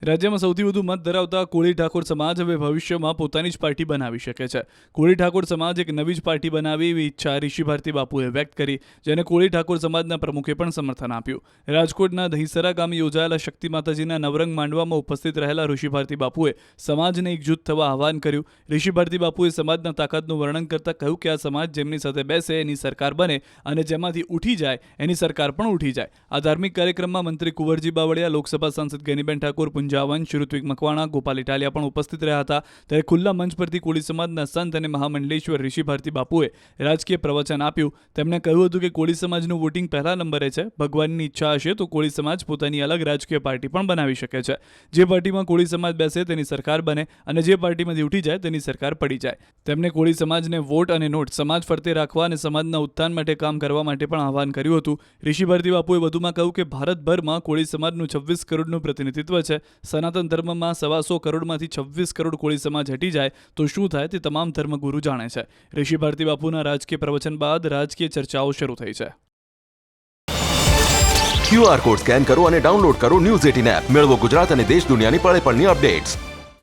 રાજ્યમાં સૌથી વધુ મત ધરાવતા કોળી ઠાકોર સમાજ હવે ભવિષ્યમાં પોતાની જ પાર્ટી બનાવી શકે છે. કોળી ઠાકોર સમાજ એક નવી જ પાર્ટી બનાવે એવી ઈચ્છા ઋષિ ભારતી બાપુએ વ્યક્ત કરી, જેને કોળી ઠાકોર સમાજના પ્રમુખે પણ સમર્થન આપ્યું. રાજકોટના દહીસરા ગામે યોજાયેલા શક્તિ માતાજીના નવરંગ માંડવામાં ઉપસ્થિત રહેલા ઋષિ ભારતી બાપુએ સમાજને એકજૂથ થવા આહવાન કર્યું. ઋષિ ભારતી બાપુએ સમાજના તાકાતનું વર્ણન કરતા કહ્યું કે આ સમાજ જેમની સાથે બેસે એની સરકાર બને અને જેમાંથી ઉઠી જાય એની સરકાર પણ ઉઠી જાય. આ ધાર્મિક કાર્યક્રમમાં મંત્રી કુંવરજી બાવળિયા, લોકસભા સાંસદ ગેનીબેન ઠાકોર, જાવંશ, ઋત્વિક મકવાણા, ગોપાલ ઇટાલિયા પણ ઉપસ્થિત રહ્યા હતા. ત્યારે ખુલ્લા મંચ પરથી કોળી સમાજના સંત અને મહામંડલેશ્વર ઋષિ ભારતી બાપુએ રાજકીય પ્રવચન આપ્યું. તેમણે કહ્યું હતું કે કોળી સમાજનું વોટિંગ પહેલા નંબરે છે. ભગવાનની ઈચ્છા હશે તો કોળી સમાજ પોતાની અલગ રાજકીય પાર્ટી પણ બનાવી શકે છે. જે પાર્ટીમાં કોળી સમાજ બેસે તેની સરકાર બને અને જે પાર્ટીમાંથી ઉઠી જાય તેની સરકાર પડી જાય. તેમણે કોળી સમાજને વોટ અને નોટ સમાજ ફરતે રાખવા અને સમાજના ઉત્થાન માટે કામ કરવા માટે પણ આહવાન કર્યું હતું. ઋષિ ભારતી બાપુએ વધુમાં કહ્યું કે ભારતભરમાં કોળી સમાજનું 26 કરોડનું પ્રતિનિધિત્વ છે. સનાતન ધર્મમાં 125 કરોડમાંથી 26 કરોડ કોળી સમાજ હટી જાય તો શું થાય તે તમામ ધર્મગુરુ જાણે છે. ઋષિ ભારતી બાપુના રાજકીય પ્રવચન બાદ રાજકીય ચર્ચાઓ શરૂ થઈ છે. QR કોડ સ્કેન કરો અને ડાઉનલોડ કરો News 18 એપ. મેળવો ગુજરાત અને દેશ દુનિયાની પળે પળની અપડેટ્સ.